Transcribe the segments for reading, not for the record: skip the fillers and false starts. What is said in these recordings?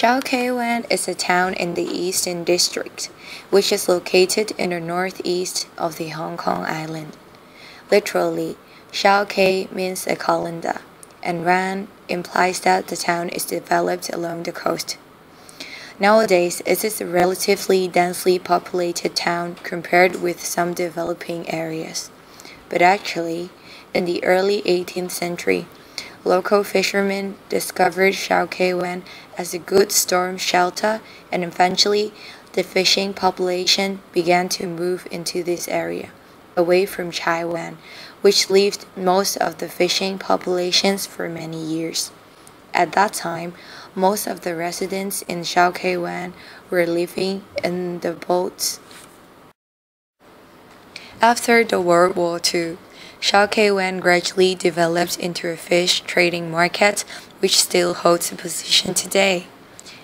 Shau Kei Wan is a town in the Eastern District, which is located in the northeast of the Hong Kong island. Literally, Shau Kei means a colander, and Wan implies that the town is developed along the coast. Nowadays, it is a relatively densely populated town compared with some developing areas. But actually, in the early 18th century, local fishermen discovered Shau Kei Wan as a good storm shelter, and eventually the fishing population began to move into this area, away from Chai Wan, which lived most of the fishing populations for many years. At that time, most of the residents in Shau Kei Wan were living in the boats. After the World War II, Shau Kei Wan gradually developed into a fish trading market, which still holds a position today.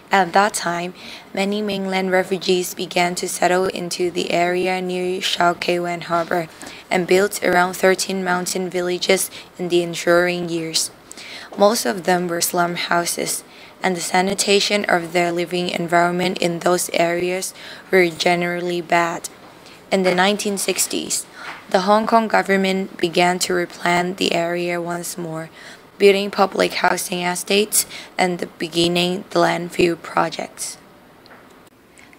At that time, many mainland refugees began to settle into the area near Shau Kei Wan Harbor and built around 13 mountain villages in the ensuing years. Most of them were slum houses, and the sanitation of their living environment in those areas were generally bad. In the 1960s, the Hong Kong government began to replan the area once more, building public housing estates and beginning the landfill projects.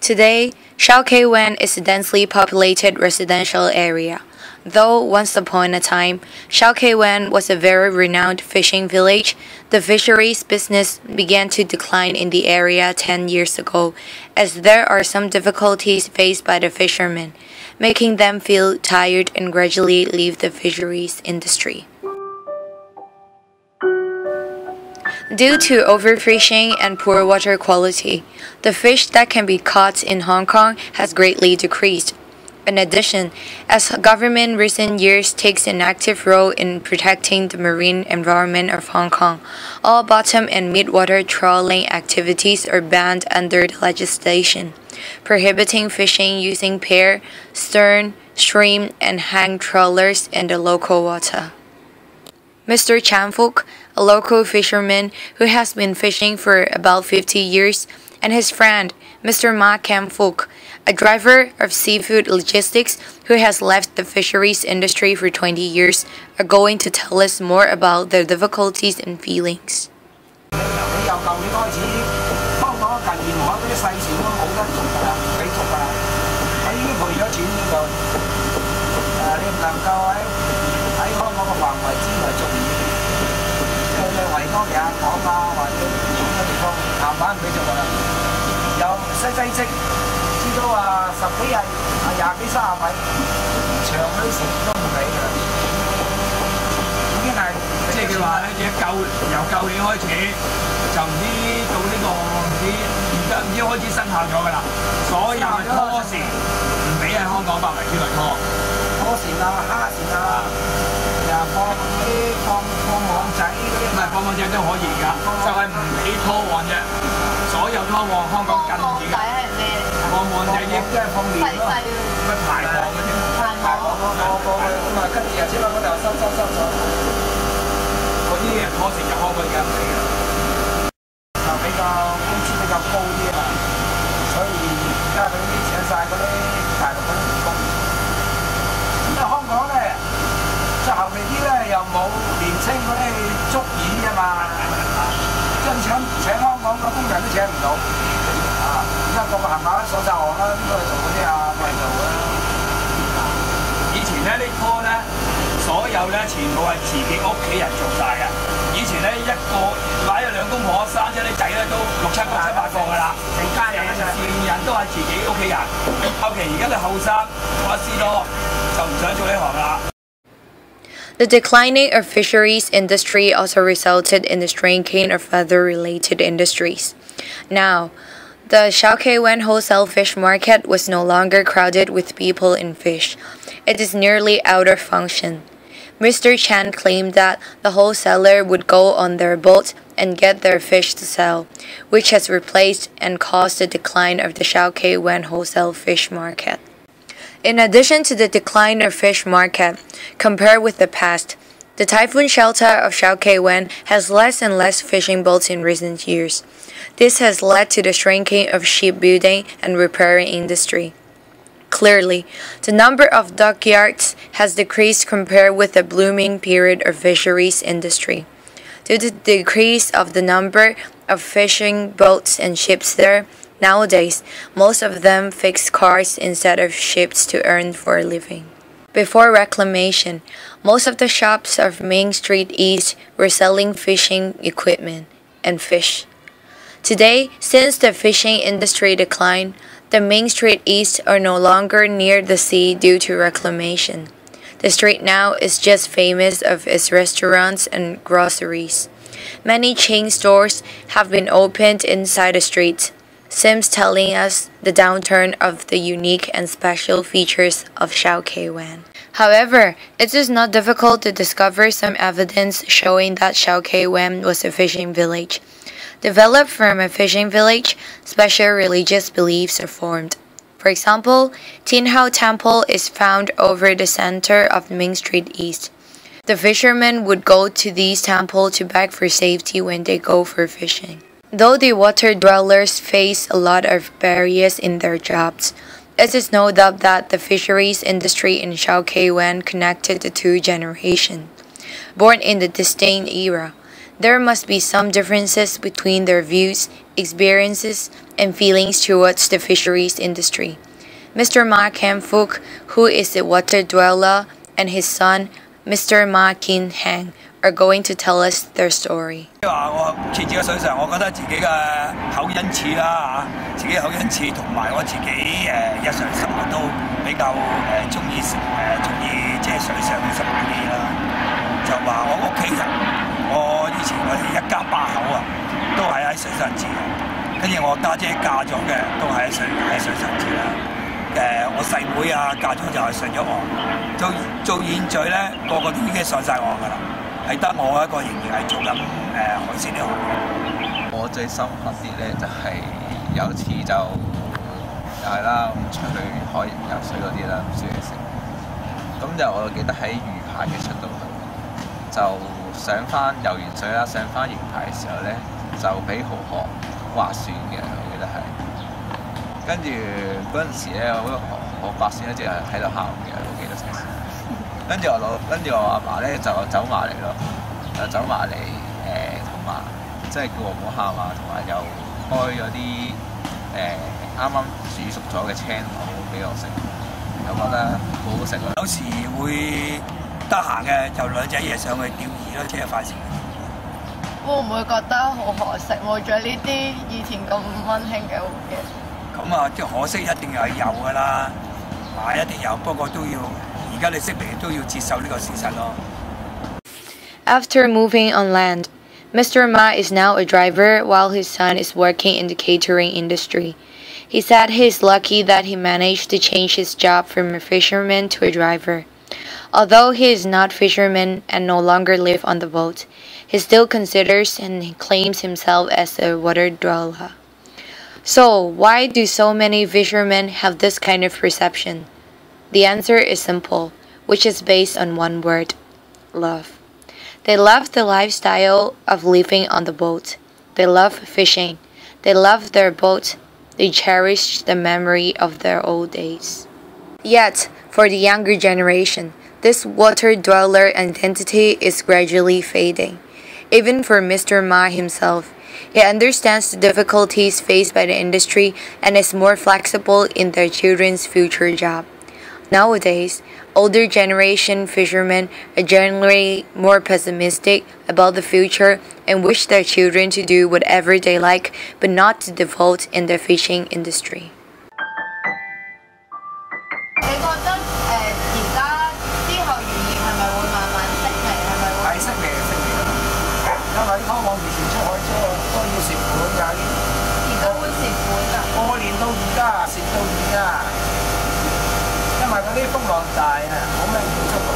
Today, Shau Kei Wan is a densely populated residential area. Though once upon a time, Shau Kei Wan was a very renowned fishing village, the fisheries business began to decline in the area 10 years ago, as there are some difficulties faced by the fishermen, making them feel tired and gradually leave the fisheries industry. Due to overfishing and poor water quality, the fish that can be caught in Hong Kong has greatly decreased. In addition, as government in recent years takes an active role in protecting the marine environment of Hong Kong, all bottom and mid-water trawling activities are banned under the legislation, prohibiting fishing using pair, stern, stream, and hang trawlers in the local water. Mr. Chan Fook, a local fisherman who has been fishing for about 50 years, and his friend, Mr. Ma Kam Fook, a driver of seafood logistics who has left the fisheries industry for 20 years, are going to tell us more about their difficulties and feelings. The declining of fisheries industry also resulted in the shrinking of other related industries. Now, the Shau Kei Wan wholesale fish market was no longer crowded with people and fish. It is nearly out of function. Mr. Chan claimed that the wholesaler would go on their boat and get their fish to sell, which has replaced and caused the decline of the Shau Kei Wan wholesale fish market. In addition to the decline of fish market, compared with the past, The typhoon shelter of Shau Kei Wan has less and less fishing boats in recent years. This has led to the shrinking of shipbuilding and repairing industry. Clearly, the number of dockyards has decreased compared with the blooming period of fisheries industry. Due to the decrease of the number of fishing boats and ships there, nowadays, most of them fix cars instead of ships to earn for a living. Before reclamation, most of the shops of Main Street East were selling fishing equipment and fish. Today, since the fishing industry declined, the Main Street East are no longer near the sea due to reclamation. The street now is just famous of its restaurants and groceries. Many chain stores have been opened inside the street, seems telling us the downturn of the unique and special features of Shau Kei Wan. However, it is not difficult to discover some evidence showing that Shau Kei Wan was a fishing village. Developed from a fishing village, special religious beliefs are formed. For example, Tin Hao Temple is found over the center of Main Street East. The fishermen would go to these temples to beg for safety when they go for fishing. Though the water dwellers face a lot of barriers in their jobs, it is no doubt that the fisheries industry in Shau Kei Wan connected the two generations. Born in the distinct era, there must be some differences between their views, experiences, and feelings towards the fisheries industry. Mr. Ma Ken-fuk, who is a water dweller, and his son, Mr. Ma Kin-hang, are going to tell us their story. 我設置嘅水上，我覺得自己嘅口恩賜啦嚇，自己口恩賜同埋我自己日常生活都比較中意即係水上嘅生活啲啦。就話我屋企人，我以前我哋一家八口啊，都係喺水上住嘅，跟住我家姐嫁咗嘅都係喺水上住啦。我細妹啊嫁咗就係上咗岸，到現在咧個個都已經上晒岸㗎啦。 係得我一個仍然係做緊海鮮呢行。我最深刻啲咧就係有次就又係啦，咁出去開游水嗰啲啦，唔需要食。咁就我記得喺魚排嘅出到去，就上翻游完水啦，上翻魚排嘅時候咧，就俾蠔殼劃船嘅，我記得係。跟住嗰陣時咧，我劃船一直係喺度喊嘅，我記得成時。 跟住我阿爸咧就走埋嚟咯，走埋嚟同埋即係叫我唔好喊啊，同埋又開咗啲啱啱煮熟咗嘅青島俾我食，又覺得好好食咯。有時會得閒嘅就兩隻嘢上去釣魚咯，即係快時。會唔會覺得好可惜冇咗呢啲以前咁溫馨嘅回憶？咁啊，即係可惜一定係有㗎啦，一定有，不過都要。 After moving on land, Mr. Ma is now a driver while his son is working in the catering industry. He said he is lucky that he managed to change his job from a fisherman to a driver. Although he is not fisherman and no longer live on the boat, he still considers and claims himself as a water dweller. So, why do so many fishermen have this kind of perception? The answer is simple, which is based on one word: love. They love the lifestyle of living on the boat. They love fishing. They love their boat. They cherish the memory of their old days. Yet, for the younger generation, this water dweller identity is gradually fading. Even for Mr. Ma himself, he understands the difficulties faced by the industry and is more flexible in their children's future job. Nowadays, older generation fishermen are generally more pessimistic about the future and wish their children to do whatever they like, but not to devote in the fishing industry. 你覺得而家之後漁業係咪會慢慢式微？係咪會？係式微嘅，因為香港以前出海車都要蝕本㗎，而家會蝕本㗎。過年到而家蝕到而家。 因為嗰啲風浪大啊，冇咩叫出嚟。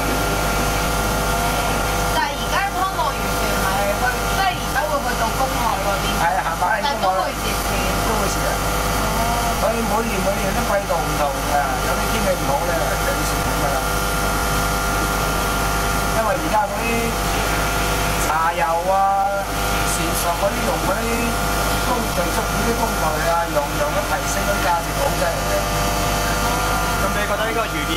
但係而家康樂漁船係去，即係而家會去到公海嗰邊。係啊，行埋喺公海。但係都會蝕錢。都會蝕啊！所以每年都季度唔同㗎，有啲天氣唔好咧，就要蝕本㗎啦。因為而家嗰啲啊、船上嗰啲用嗰啲最足嗰啲工具啊，樣樣都提升嗰啲價值好犀利嘅。咁你覺得呢個漁業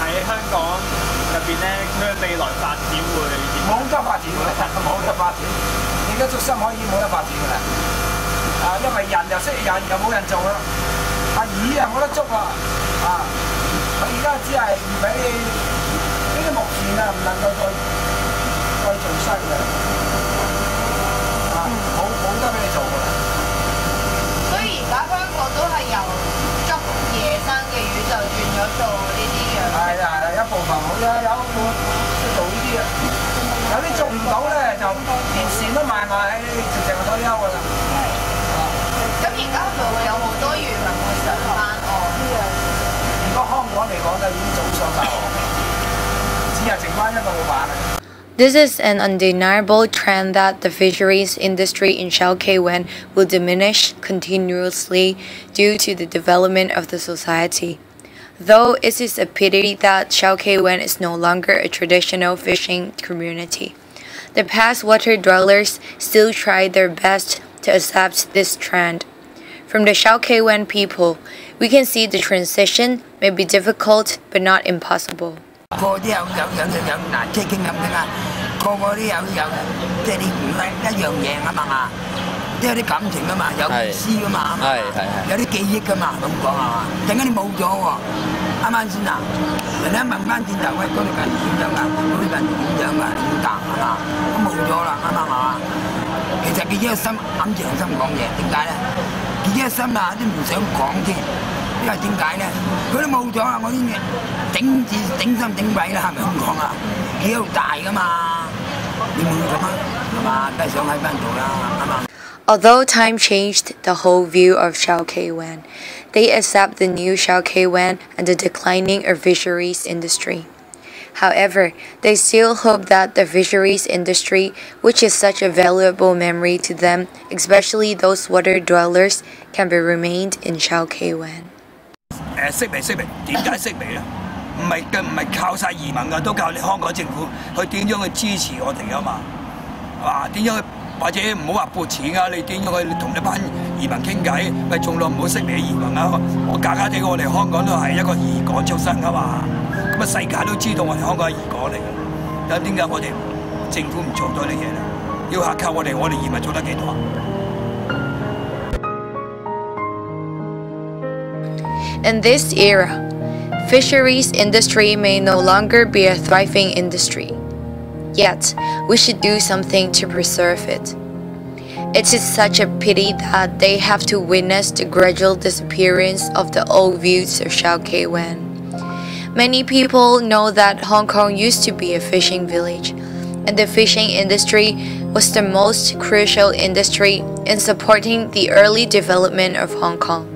喺香港入邊咧，佢嘅未來發展會點？冇得發展㗎啦，冇得發展。而家捉深海魚冇得發展㗎啦。因為人又識人，又冇人做啦。魚又冇得捉啊！佢而家只係唔俾你呢啲木船啊，唔能夠再做西嘅。冇得俾你做㗎啦。所以而家香港都係由捉野生嘅魚就轉咗做呢啲樣。係啦，一部分好啦，有一半識做呢啲啊。有啲捉唔到咧，就連船都賣埋，直情退休㗎啦。咁而家係咪會有好多漁民會上返岸？如果香港嚟講就已經早上晒岸，只係剩翻一個老闆啦。This is an undeniable trend that the fisheries industry in Shau Kei Wan will diminish continuously due to the development of the society. Though it is a pity that Shau Kei Wan is no longer a traditional fishing community, the past water dwellers still try their best to accept this trend. From the Shau Kei Wan people, we can see the transition may be difficult but not impossible. 個啲有嗱，即係傾咁嘅啦，個啲有即係你唔係一樣嘢啊嘛，都有啲感情啊嘛，有意思噶嘛，有啲記憶噶嘛，咁講啊嘛，陣間你冇咗喎，啱啱先啊？人哋一問翻轉頭，喂，嗰度近點樣啊？嗰度近點樣啊？點答啊嘛？咁冇咗啦，啱唔啱啊？其實佢一個心揞住良心講嘢，點解咧？佢一個心啊都唔想講添。因為點解咧？佢都冇咗啦，我啲嘢整心整鬼啦，係咪咁講啊？幾好大噶嘛，你冇咗嘛，係嘛？梗係想喺翻度啦，係嘛？Although time changed the whole view of Shau Kei Wan, they accept the new Shau Kei Wan and the declining of fisheries industry. However, they still hope that the fisheries industry, which is such a valuable memory to them, especially those water dwellers, can be remained in Shau Kei Wan. 識微點解識微咧？唔係靠晒移民㗎，都靠你香港政府去點樣去支持我哋㗎嘛？係嘛？點樣去或者唔好話撥錢啊？你點樣去同一班移民傾偈？咪盡量唔好識微移民啊！我假假地我哋香港都係一個移港出身㗎嘛，咁啊世界都知道我哋香港係移港嚟㗎。咁點解我哋政府唔做多啲嘢咧？要下靠我哋移民做得幾多啊？ In this era, fisheries industry may no longer be a thriving industry. Yet, we should do something to preserve it. It is such a pity that they have to witness the gradual disappearance of the old views of Shau Kei Wan. Many people know that Hong Kong used to be a fishing village, and the fishing industry was the most crucial industry in supporting the early development of Hong Kong.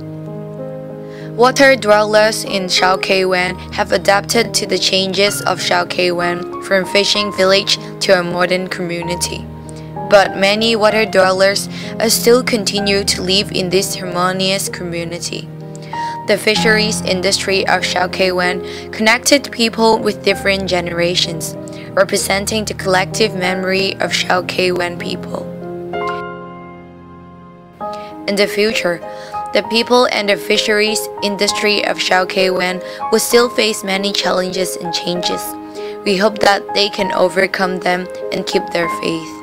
Water dwellers in Shau Kei Wan have adapted to the changes of Shau Kei Wan from fishing village to a modern community. But many water dwellers still continue to live in this harmonious community. The fisheries industry of Shau Kei Wan connected people with different generations, representing the collective memory of Shau Kei Wan people. In the future, the people and the fisheries industry of Shau Kei Wan will still face many challenges and changes. We hope that they can overcome them and keep their faith.